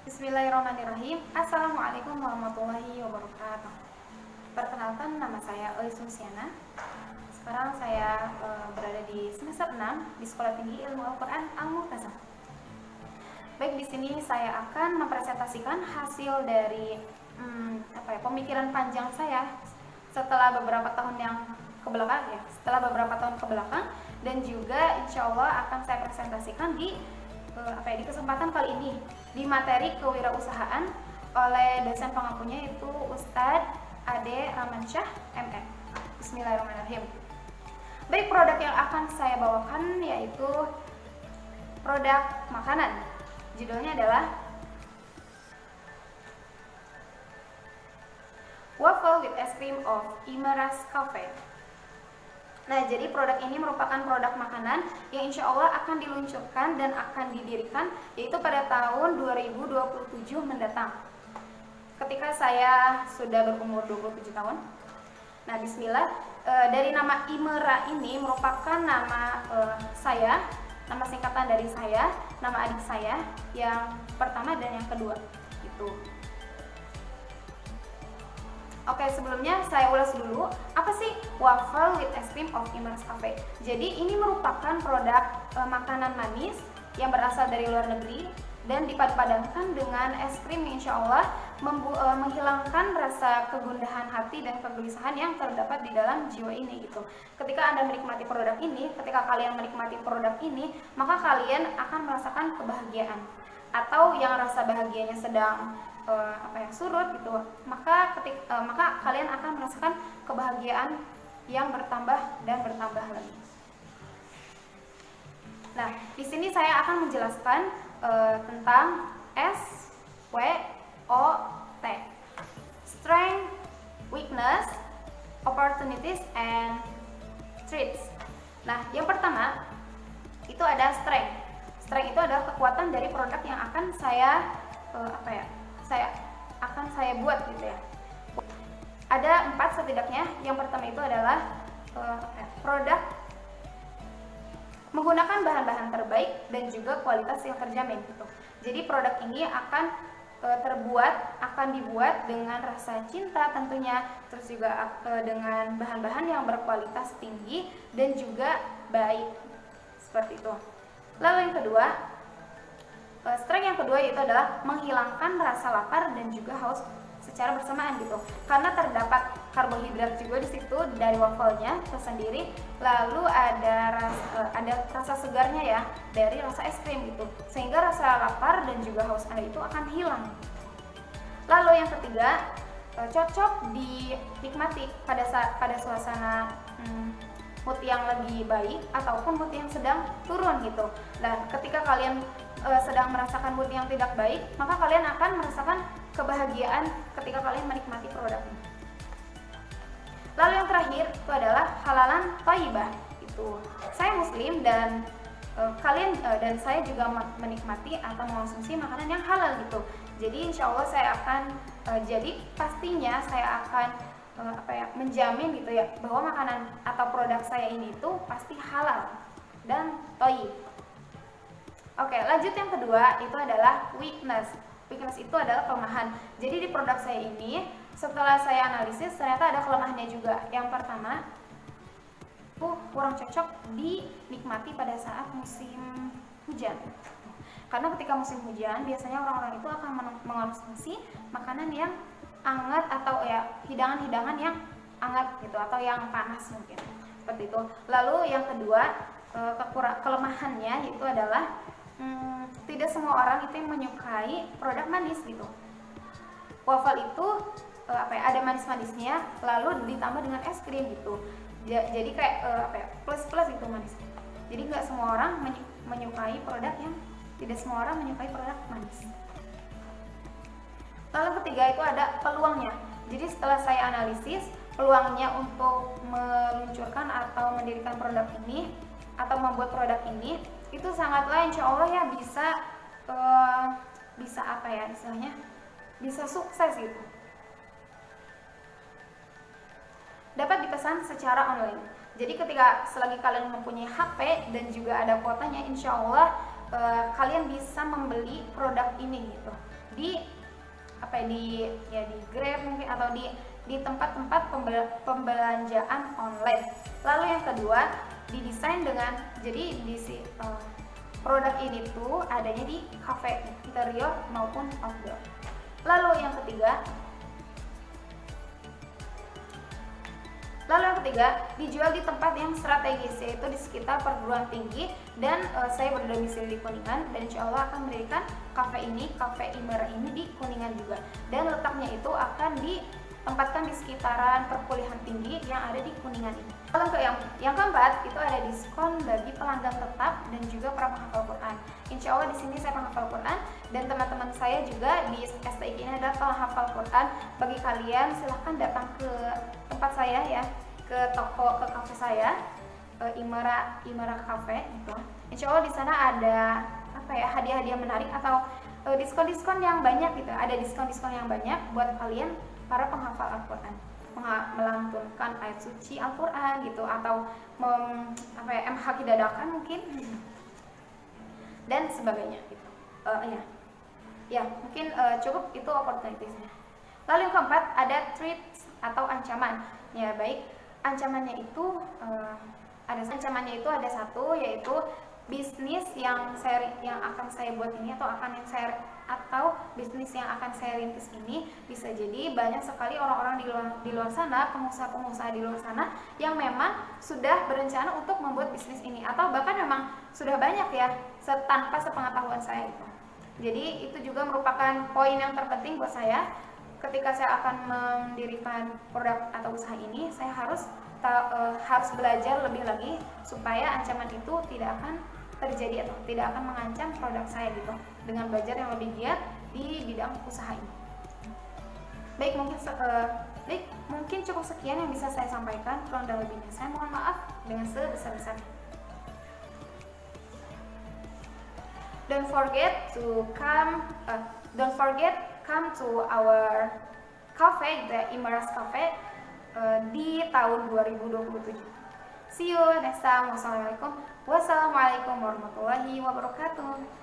Bismillahirrahmanirrahim. Assalamualaikum warahmatullahi wabarakatuh. Perkenalkan, nama saya Elis Luciana. Sekarang saya berada di semester 6 di Sekolah Tinggi Ilmu Al-Quran Al-Mu'tazam. Baik, di sini saya akan mempresentasikan hasil dari pemikiran panjang saya setelah beberapa tahun ke belakang, dan juga insya Allah akan saya presentasikan di kesempatan kali ini di materi kewirausahaan oleh dosen pengampunya, yaitu Ustadz Ade Ramansyah MM. Bismillahirrahmanirrahim. Baik, produk yang akan saya bawakan yaitu produk makanan. Judulnya adalah Waffle with Ice Cream of Imeras Cafe. Nah, jadi produk ini merupakan produk makanan yang insya Allah akan diluncurkan dan akan didirikan yaitu pada tahun 2027 mendatang, ketika saya sudah berumur 27 tahun. Nah, bismillah. Dari nama Imera ini merupakan nama saya, nama singkatan dari saya, nama adik saya yang pertama dan yang kedua gitu. Oke, sebelumnya saya ulas dulu, apa sih Waffle with Ice Cream of Imeras Cafe? Jadi ini merupakan produk makanan manis yang berasal dari luar negeri dan dipadu-padankan dengan es krim yang insya Allah menghilangkan rasa kegundahan hati dan kegelisahan yang terdapat di dalam jiwa ini gitu. Ketika Anda menikmati produk ini, ketika kalian menikmati produk ini, maka kalian akan merasakan kebahagiaan. Atau yang rasa bahagianya sedang surut gitu, maka kalian akan merasakan kebahagiaan yang bertambah dan bertambah lagi. Nah, di sini saya akan menjelaskan tentang SWOT, Strength, Weakness, Opportunities, and Threats. Nah, yang pertama itu ada strength. Strength itu adalah kekuatan dari produk yang akan saya buat gitu ya. Ada 4 setidaknya. Yang pertama itu adalah produk menggunakan bahan-bahan terbaik dan juga kualitas yang terjamin gitu. Jadi produk ini akan dibuat dengan rasa cinta tentunya, terus juga dengan bahan-bahan yang berkualitas tinggi dan juga baik, seperti itu. Lalu yang kedua, strength yang kedua yaitu adalah menghilangkan rasa lapar dan juga haus secara bersamaan gitu, karena terdapat karbohidrat juga di situ dari wafelnya tersendiri. Lalu ada rasa segarnya ya dari rasa es krim gitu, sehingga rasa lapar dan juga haus Anda itu akan hilang. Lalu yang ketiga, cocok dinikmati pada suasana mood yang lagi baik ataupun mood yang sedang turun gitu. Dan ketika kalian sedang merasakan mood yang tidak baik, maka kalian akan merasakan kebahagiaan ketika kalian menikmati produk ini. Lalu yang terakhir itu adalah halalan thayyibah. Itu saya muslim dan dan saya juga menikmati atau mengonsumsi makanan yang halal gitu. Jadi insya Allah saya akan pastinya saya akan menjamin gitu ya bahwa makanan atau produk saya ini itu pasti halal dan thayyib. Oke, lanjut yang kedua itu adalah weakness. Weakness itu adalah kelemahan. Jadi di produk saya ini setelah saya analisis ternyata ada kelemahannya juga. Yang pertama, kurang cocok dinikmati pada saat musim hujan. Karena ketika musim hujan biasanya orang-orang itu akan mengonsumsi makanan yang hangat atau ya hidangan-hidangan yang hangat gitu atau yang panas mungkin. Seperti itu. Lalu yang kedua, kelemahannya itu adalah tidak semua orang itu yang menyukai produk manis gitu. Waffle itu ada manis-manisnya lalu ditambah dengan es krim gitu. Jadi kayak plus-plus gitu manis. Jadi nggak semua orang menyukai produk yang tidak semua orang menyukai produk manis. Lalu ketiga itu ada peluangnya. Jadi setelah saya analisis peluangnya untuk meluncurkan atau mendirikan produk ini atau membuat produk ini itu sangatlah insya Allah ya bisa sukses gitu. Dapat dipesan secara online. Jadi ketika selagi kalian mempunyai HP dan juga ada kuotanya, insya Allah kalian bisa membeli produk ini gitu. di di Grab mungkin, atau di tempat-tempat pembelanjaan online. Lalu yang kedua, didesain dengan, jadi produk ini tuh adanya di cafe, interior maupun outdoor. Lalu yang ketiga, dijual di tempat yang strategis, yaitu di sekitar perguruan tinggi, dan saya berdomisili di Kuningan, dan insya Allah akan mendirikan cafe Imara ini di Kuningan juga, dan letaknya itu akan ditempatkan di sekitaran perkuliahan tinggi yang ada di Kuningan ini. Lalu yang keempat, itu ada diskon bagi pelanggan tetap dan juga para penghafal Quran. Insya Allah di sini saya penghafal Quran, dan teman-teman saya juga di STIQ ini adalah penghafal Quran. Bagi kalian silahkan datang ke tempat saya ya, ke kafe saya, Imara Cafe gitu. Insya Allah di sana ada hadiah-hadiah menarik atau diskon-diskon yang banyak gitu. Ada diskon-diskon yang banyak buat kalian para penghafal Al-Quran, melantunkan ayat suci Al-Quran gitu, atau MHQ dadakan mungkin dan sebagainya gitu. Mungkin cukup itu opportunitiesnya. Lalu yang keempat, ada threats atau ancaman. Ya baik, ancamannya itu ada satu, yaitu bisnis yang akan saya buat ini, atau bisnis yang akan saya rintis ini, bisa jadi banyak sekali orang-orang di luar sana, pengusaha-pengusaha di luar sana yang memang sudah berencana untuk membuat bisnis ini, atau bahkan memang sudah banyak ya tanpa sepengetahuan saya gitu. Jadi itu juga merupakan poin yang terpenting buat saya. Ketika saya akan mendirikan produk atau usaha ini, saya harus belajar lebih lagi supaya ancaman itu tidak akan terjadi atau tidak akan mengancam produk saya gitu, dengan belajar yang lebih giat di bidang usaha ini. Baik, mungkin cukup sekian yang bisa saya sampaikan. Kurang dan lebihnya saya mohon maaf dengan sebesar-besarnya. Don't forget come to our cafe, the Imaras Cafe, di tahun 2027. See you next time. Wassalamualaikum warahmatullahi wabarakatuh.